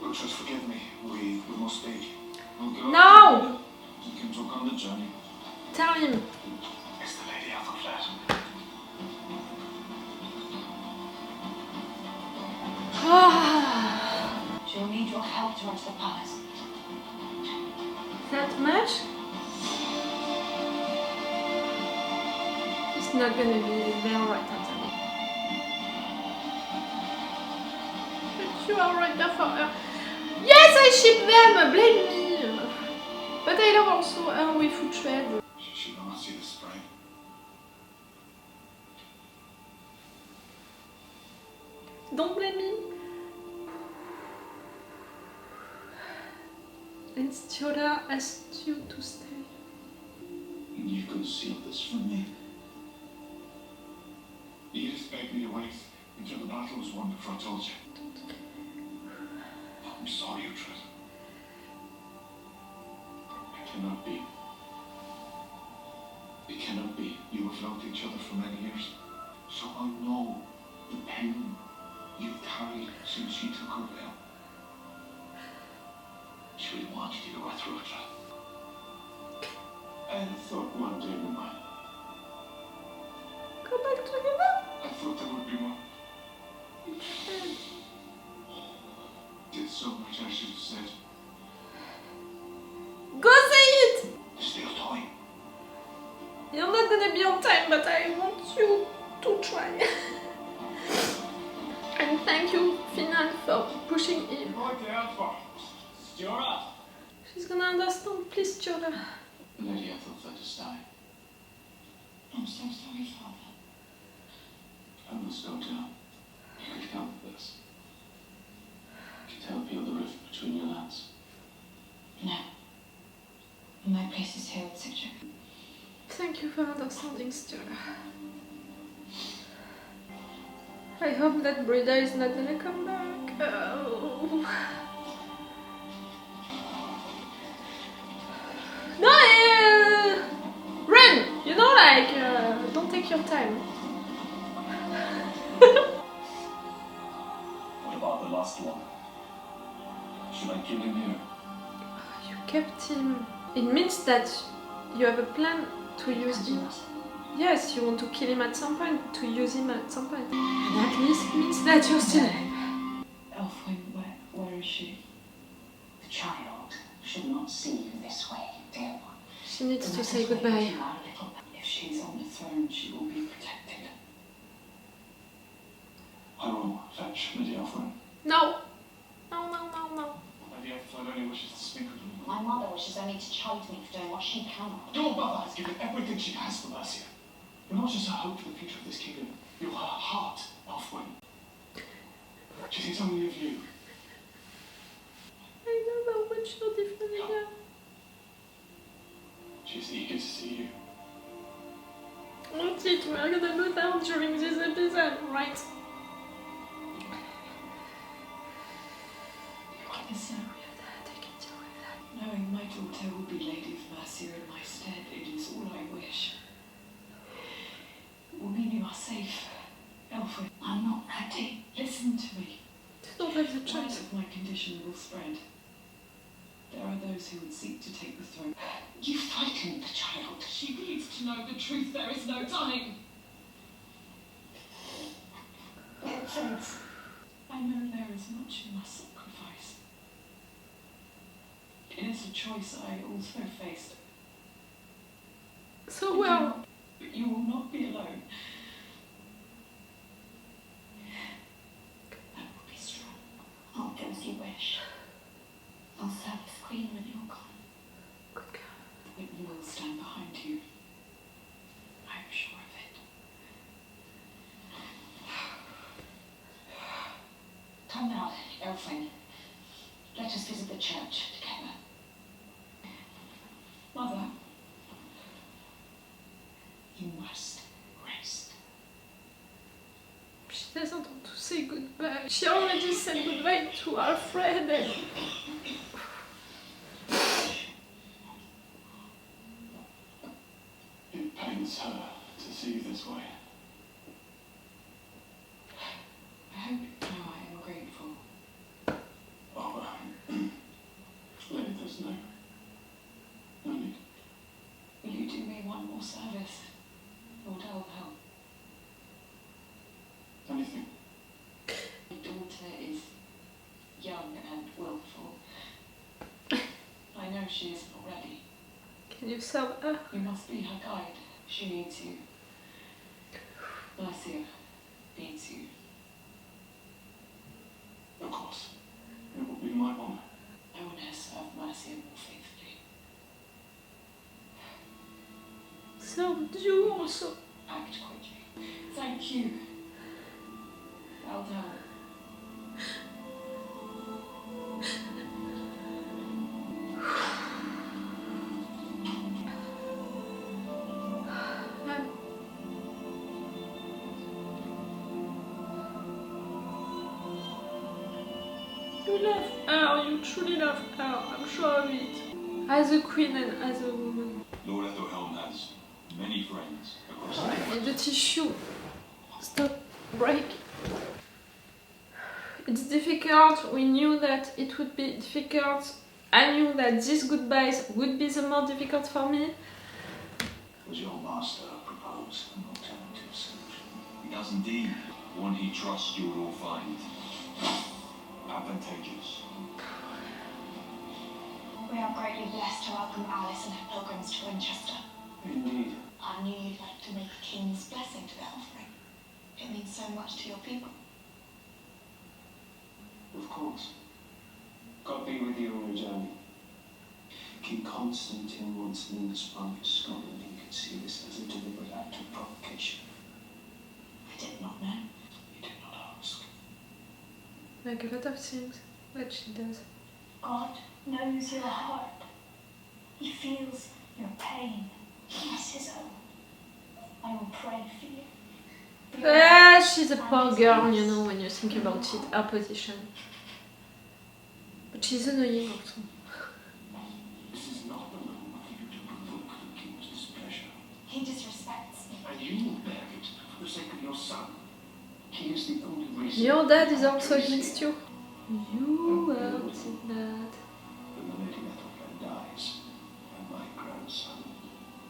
Look, just forgive me. We must speak. We'll go. No! We can talk on the journey. Tell him. It's the Lady Aethelflaed. She'll need your help to enter the palace. That much? It's not gonna be there right after me. But you are right there for her. Yes, I ship them! Blame me! But I love also her with food shred. She will not see the spring. Don't blame me. And Stiola asked you to stay. And you concealed this from me. Edith begged me to wait until the battle was won before I told you. I'm sorry, Uhtred. It cannot be. It cannot be. You have loved each other for many years. So I know the pain you've carried since she took her veil. She really wanted you to go through it. I had thought one day we might. Go back to him. I thought there would be more. Did so much I should have said. Go say it! Still toy. You're not gonna be on time, but I want you to try. And thank you, Finan, for pushing him. Right there, Stiola. She's gonna understand, please, Stiola. Lady Aethelflaed is dying. I'm so sorry, Father. I must go down. You could help with this. You could help heal the rift between your lands. No. My place is here at Sigil. Thank you for understanding, Stiola. I hope that Brida is not gonna come back. Oh. No! Run! You know, like, don't take your time. What about the last one? Should I kill him here? You kept him. It means that you have a plan to use him. Yes, you want to kill him at some point, to use him at some point. And at least means that you're still alive. Aethelflaed, where is she? The child should not see you this way, dear one. She needs to say goodbye. If she's on the throne, she will be protected. I will fetch Lady Aethelflaed. No! No, no, no, no. Lady Aethelflaed only wishes to speak with me. My mother wishes only to chide me for doing what she cannot. Your mother has given everything she has for Mercia. You're not just a hope for the future of this kingdom. You're her heart, Aethelflaed. She thinks only of you. I know how much you're defending her. She's eager to see you. That's it, we're gonna go down during this episode, right? I can deal with that, I can deal with that. Knowing my daughter will be Lady of Mercia in my stead, it is all I wish. It will mean you are safe. Aethelflaed, I'm not ready. Listen to me. You don't have the Word choice. of my condition will spread. There are those who would seek to take the throne. You frighten the child. She needs to know the truth. There is no time. Nonsense. I know there is much you must sacrifice. It is a choice I also faced. So well. But you will not be alone. I will be strong. I'll do as you wish. I'll serve as queen when you're gone. Good girl. Whitman will stand behind you. I am sure of it. Come now, Aethelflaed. Let us visit the church together. Mother, You must rest. She doesn't want to say goodbye. She already said goodbye to Alfred and... It pains her to see you this way. I hope you know I am grateful. Oh, service, Lord Aldhelm. Anything. My daughter is young and willful. I know she isn't already. Can you serve her? You must be her guide. She needs you. Mercia needs you. Of course. It will be my honor. No one has served Mercia more faithfully. Served you also. Act quickly. Thank you, Aldhelm. You love her, you truly love her, I'm sure of it. As a queen and as a woman. Lord Aethelflaed has many friends across the And the tissue. Stop. Break. It's difficult. We knew that it would be difficult. I knew that these goodbyes would be the more difficult for me. Does your master propose an alternative solution? He does indeed. One he trusts you will all find advantageous. We are greatly blessed to welcome Alice and her pilgrims to Winchester. Indeed. I knew you'd like to make a king's blessing to the offering. It means so much to your people. Of course. God be with you on your journey. King Constantine once knew the sprung in Scotland. He could see this as a deliberate act of provocation. I did not know. He did not ask. Like a lot of things that she does. God knows your heart. He feels your pain as his own. I will pray for you. She's a poor girl, you know, when you think about it, her position. But she's annoying also. This is not the moment for you to provoke the king's displeasure. He disrespects me. And you will bear it for the sake of your son. He is the only reason. Your dad is also against you. You are dad. When the Lady Aethelflaed dies, and my grandson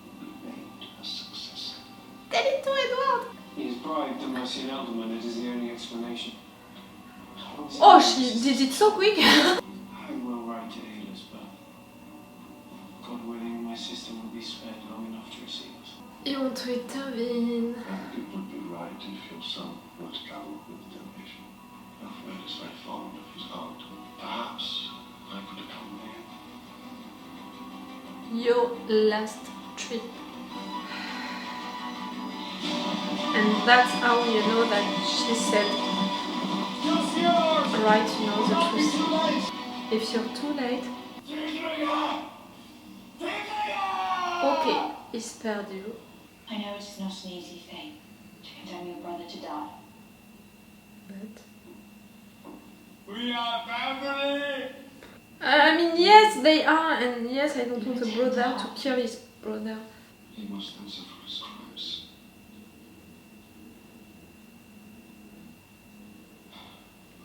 will be named a successor. Tell it to Edward! He's bribed the Mercian Aldhelm, and it is the only explanation. Oh, she did it so quick! I will write to Aethelflaed. God willing, my sister will be spared long enough to receive us. You want to intervene? It would be right if your son were to travel with the delegation. Aethelflaed is very fond of his aunt. Perhaps I could accompany him. Your last trip. And that's how you know that she said, right, you know the truth. If you're too late, okay, he spared you. I know it is not an easy thing to condemn your brother to die. But We are family! I mean, yes, they are, and yes, I don't want the brother to kill his brother. He must answer for his crimes.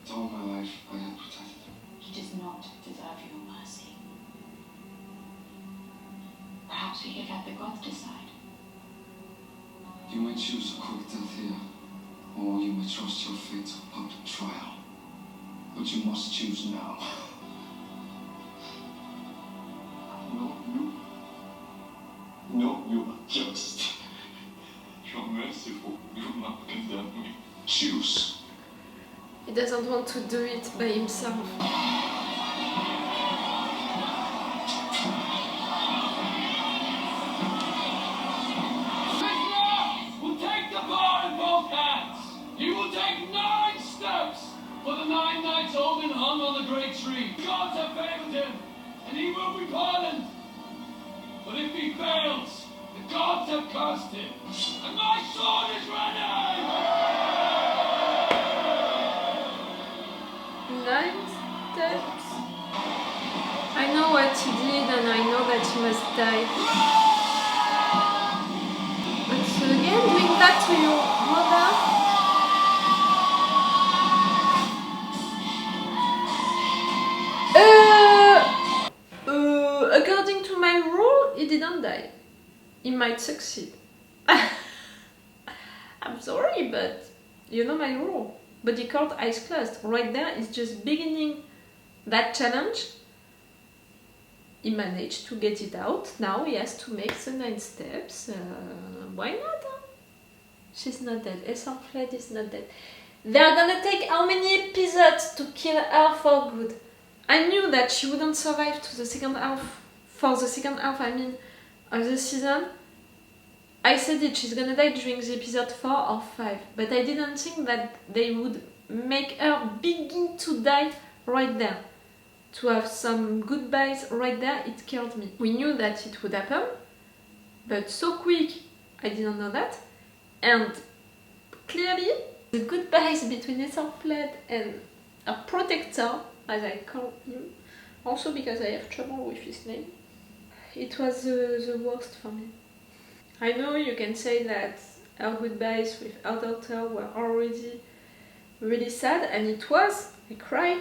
But all my life I have protected him. He does not deserve your mercy. Perhaps we could let the gods decide. You may choose a quick death here, or you may trust your fate to a public trial. But you must choose now. No, you are just. You're merciful. You will not condemn me. Choose. He doesn't want to do it by himself. Will take the bar in both hands. He will take 9 steps for the 9 nights Odin hung on the great tree. The gods have favored him, and he will be pardoned. But if he fails, the gods have cursed him, and my sword is ready! 9 steps. I know what he did, and I know that he must die. But again, doing that to your mother. According to my rule, he didn't die. he might succeed. I'm sorry, but you know my rule. Body count, eyes closed. Right there is just beginning that challenge. He managed to get it out. Now he has to make the 9 steps. Why not? Huh? She's not dead. Aethelflaed is not dead. They're gonna take how many episodes to kill her for good? I knew that she wouldn't survive to the second half. For the second half, I mean, of the season. I said it, she's gonna die during the episode 4 or 5. But I didn't think that they would make her begin to die right there. To have some goodbyes right there, it killed me. We knew that it would happen, but so quick, I didn't know that. And clearly, the goodbyes between Aethelflaed and a protector, as I call him, also because I have trouble with his name, it was the worst for me. I know you can say that her goodbyes with her daughter were already really sad, and it was, I cried.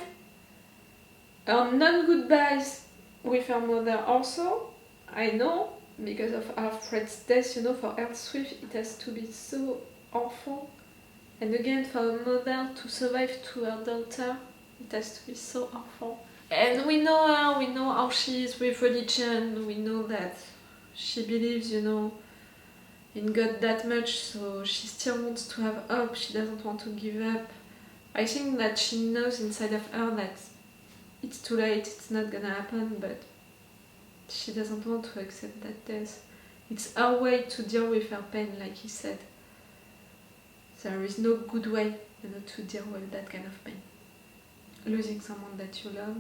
Her non-goodbyes with her mother also, I know, because of Alfred's death, you know, for Earthswift it has to be so awful. And again, for a mother to survive to her daughter, it has to be so awful. And we know her, we know how she is with religion, we know that she believes, you know, in God that much, so she still wants to have hope, she doesn't want to give up. I think that she knows inside of her that it's too late, it's not gonna happen, but she doesn't want to accept that death. It's her way to deal with her pain, like he said. There is no good way, you know, to deal with that kind of pain. Losing someone that you love.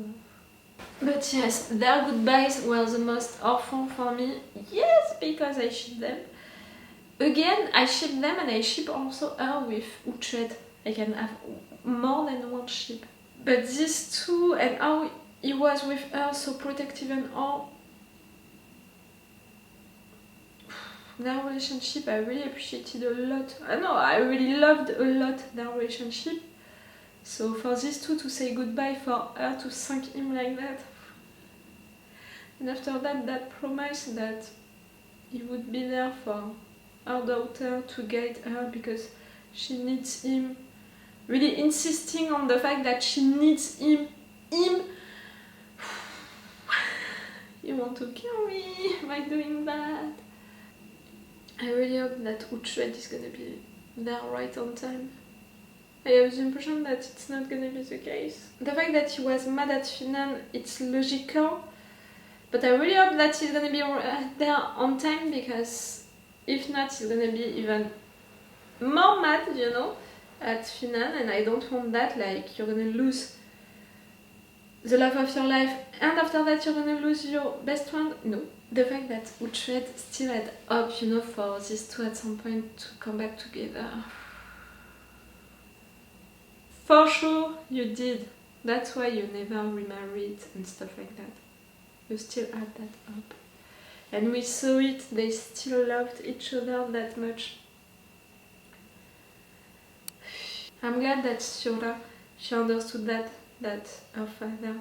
But yes, their goodbyes were the most awful for me. Yes, because I ship them. Again, I ship them, and I ship also her with Uhtred. I can have more than one ship. But these two, and how he was with her, so protective and all, their relationship I really appreciated a lot. I really loved a lot their relationship. So for these two to say goodbye, for her to thank him like that, and after that, that promise that he would be there for her daughter to guide her because she needs him, really insisting on the fact that she needs him. You want to kill me by doing that? I really hope that Uhtred is gonna be there right on time. I have the impression that it's not gonna be the case. The fact that he was mad at Finan, it's logical, but I really hope that he's gonna be there on time, because if not, he's gonna be even more mad, you know, at Finan, and I don't want that. Like, you're gonna lose the love of your life, and after that you're gonna lose your best friend. No. The fact that Uhtred still had hope, you know, for these two at some point to come back together. For sure you did. That's why you never remarried and stuff like that. You still had that hope. And we saw it, they still loved each other that much. I'm glad that Sjora, she understood that her father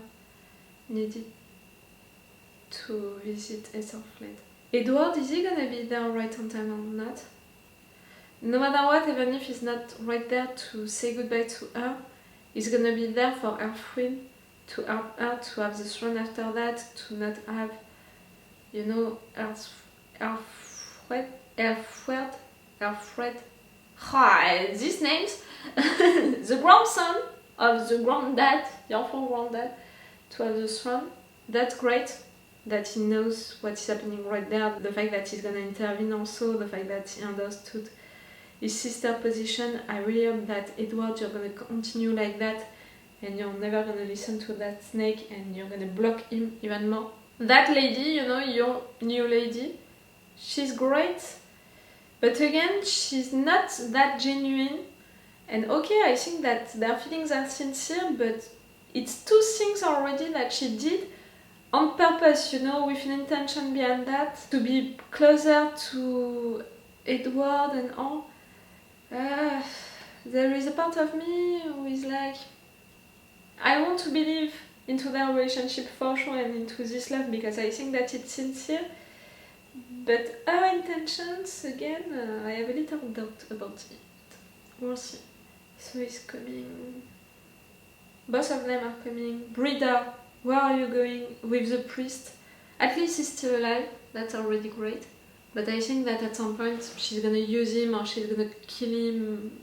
needed to visit Aethelflaed. Edward, is he gonna be there right on time or not? No matter what, even if he's not right there to say goodbye to her, he's gonna be there for Aelfwine, to help her to have the throne after that, to not have, you know, Aelfred. These names, the grandson of the granddad, the awful granddad, to have the throne. That's great that he knows what is happening right there, the fact that he's gonna intervene also, the fact that he understood his sister's position. I really hope that Edward, you're gonna continue like that, and you're never gonna listen to that snake, and you're gonna block him even more. That lady, you know, your new lady, she's great, but again, she's not that genuine. And okay, I think that their feelings are sincere, but it's two things already that she did on purpose, you know, with an intention behind that, to be closer to Edward and all. There is a part of me who is like, I want to believe into their relationship for sure and into this love, because I think that it's sincere, But her intentions, again, I have a little doubt about it. We'll see. So he's coming. Both of them are coming. Brida, where are you going with the priest? At least he's still alive, that's already great. But I think that at some point she's gonna use him or she's gonna kill him.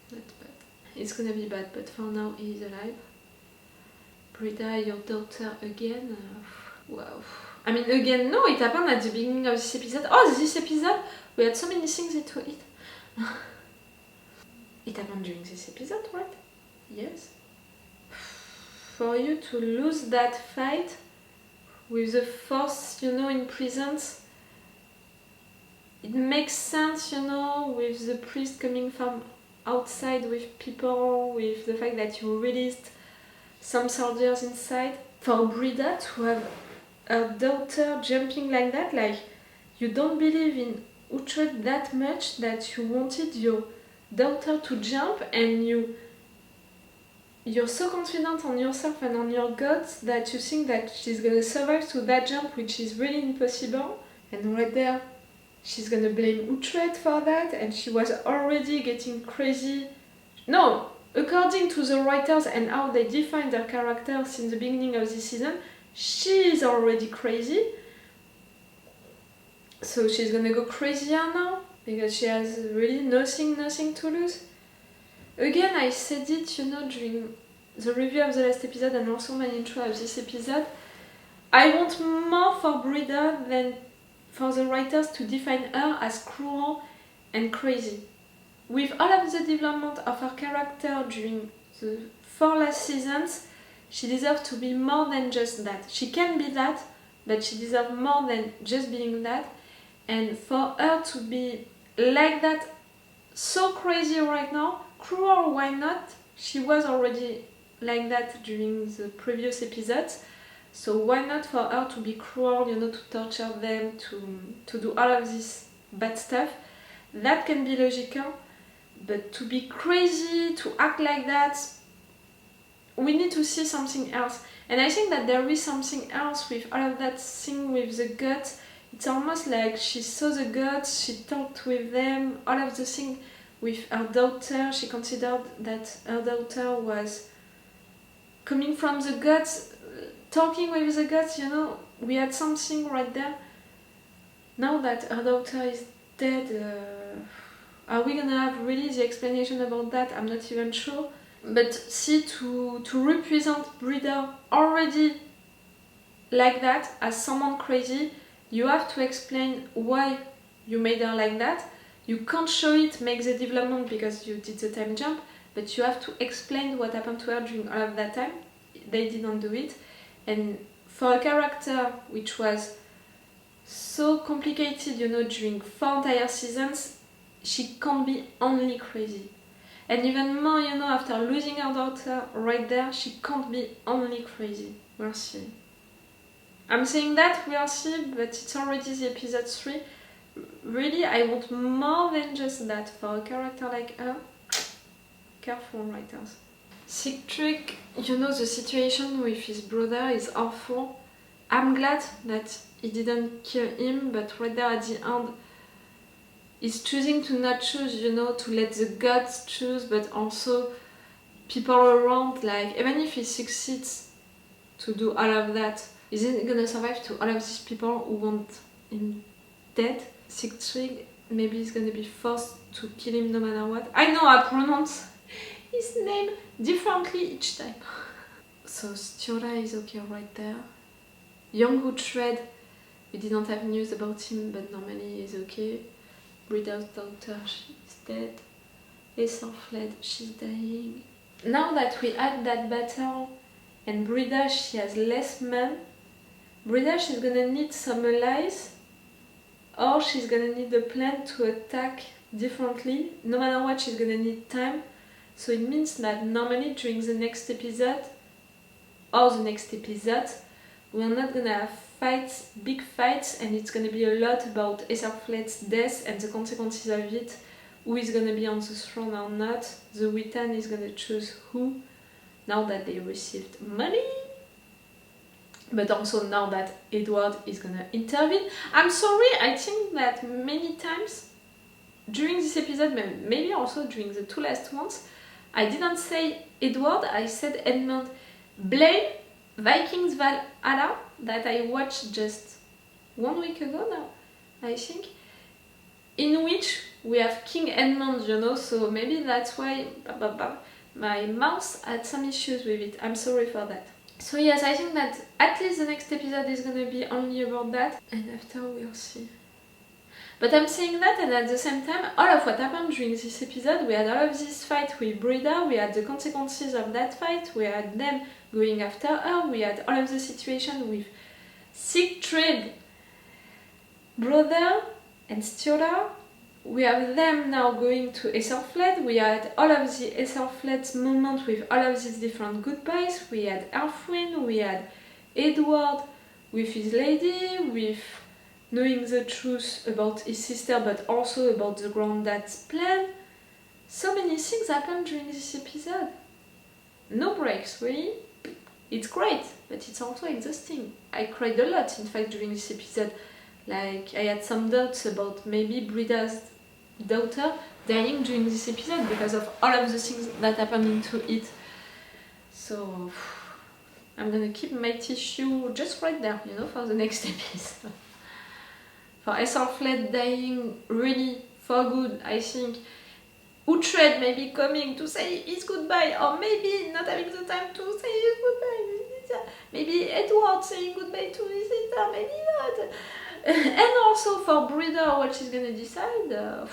That's bad. It's gonna be bad, but for now he's alive. Brida, your daughter again? Wow. I mean, again, no, it happened at the beginning of this episode. Oh, this episode, we had so many things to eat. It happened during this episode, right? Yes. For you to lose that fight with the force, you know, in prisons, it makes sense, you know, with the priest coming from outside with people, with the fact that you released some soldiers inside. For Brida to have her daughter jumping like that, like, you don't believe in Uhtred that much that you wanted your daughter to jump, and you're so confident on yourself and on your gods that you think that she's gonna survive to that jump, which is really impossible. And right there, she's gonna blame Uhtred for that, and she was already getting crazy. No, according to the writers and how they defined her character since the beginning of this season, she is already crazy. So she's gonna go crazier now, because she has really nothing to lose. Again, I said it, you know, during the review of the last episode and also my intro of this episode. I want more for Brida than for the writers to define her as cruel and crazy. With all of the development of her character during the 4 last seasons, she deserves to be more than just that. She can be that, but she deserves more than just being that. And for her to be like that, so crazy right now, cruel, why not? She was already like that during the previous episodes, so why not for her to be cruel, you know, to torture them, to do all of this bad stuff? That can be logical, but to be crazy, to act like that, we need to see something else. And I think that there is something else with all of that thing with the gods. It's almost like she saw the gods, she talked with them, all of the thing with her daughter. She considered that her daughter was coming from the gods, talking with the gods, you know. We had something right there. Now that her daughter is dead, are we gonna have really the explanation about that? I'm not even sure. But see, to represent Brida already like that, as someone crazy, you have to explain why you made her like that. You can't show it, make the development because you did the time jump, but you have to explain what happened to her during all of that time. They didn't do it. And for a character which was so complicated, you know, during 4 entire seasons, she can't be only crazy. And even more, you know, after losing her daughter right there, she can't be only crazy. We'll see. I'm saying that, we'll see, but it's already the episode 3. Really, I want more than just that for a character like her. Careful, writers. Sigtryg, you know, the situation with his brother is awful. I'm glad that he didn't kill him, but right there at the end, he's choosing to not choose, you know, to let the gods choose, but also people around, like, even if he succeeds to do all of that, is he gonna survive to all of these people who want him dead? Sigtryg, maybe he's gonna be forced to kill him no matter what. I know I pronounce his name differently each time. So Stjola is okay right there. Young Uhtred, we didn't have news about him, but normally he's okay. Brida's daughter, she's dead. Aethelflaed, she's dying. Now that we had that battle, and Brida, she has less men, Brida, she's gonna need some allies, or she's gonna need a plan to attack differently. No matter what, she's gonna need time. So it means that normally during the next episode, or the next episodes, we're not gonna have fights, big fights, and it's gonna be a lot about Aethelflaed's death and the consequences of it, who is gonna be on the throne or not. The Witan is gonna choose who, now that they received money. but also now that Edward is gonna intervene. I'm sorry, I think that many times during this episode, maybe also during the 2 last ones, I didn't say Edward, I said Edmund. Blame Vikings Valhalla, that I watched just 1 week ago now, I think, in which we have King Edmund, you know, so maybe that's why my mouse had some issues with it. I'm sorry for that. So yes, I think that at least the next episode is gonna be only about that, and after we'll see. But I'm saying that, and at the same time, all of what happened during this episode, we had all of this fight with Brida, we had the consequences of that fight, we had them going after her, we had all of the situation with Sigtrid, brother, and Stjola. We have them now going to Aethelflaed. We had all of the Aethelflaed's moment with all of these different goodbyes. We had Elfwin, we had Edward with his lady, with knowing the truth about his sister, but also about the granddad's plan. So many things happened during this episode. No breaks, really. It's great, but it's also exhausting. I cried a lot, in fact, during this episode. Like, I had some doubts about maybe Brida's daughter dying during this episode because of all of the things that happened into it. So, I'm gonna keep my tissue just right there, you know, for the next episode. For Aethelflaed dying really for good, I think. Uhtred maybe coming to say his goodbye, or maybe not having the time to say his goodbye. Maybe Edward saying goodbye to his sister, maybe not. And also for Brida, what she's gonna decide,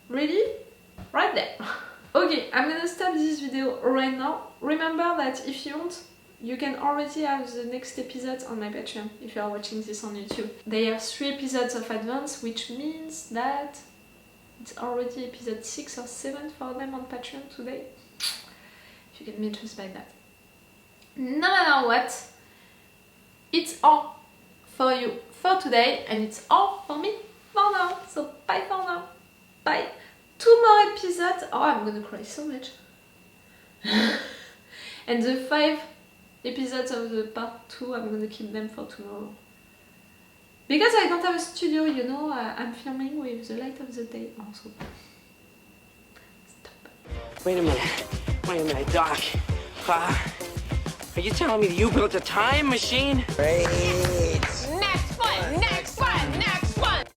really? Right there. Okay, I'm gonna stop this video right now. Remember that if you want, you can already have the next episodes on my Patreon if you are watching this on YouTube. They have 3 episodes of advance, which means that it's already episode 6 or 7 for them on Patreon today. If you get me interested by that. No matter what, it's all for you for today, and it's all for me for now. So bye for now. Bye. 2 more episodes. Oh, I'm gonna cry so much. And the 5 episodes of the part 2, I'm gonna keep them for tomorrow. Because I don't have a studio, you know, I'm filming with the light of the day also. Stop. Wait a minute, Doc. Are you telling me that you built a time machine? Right.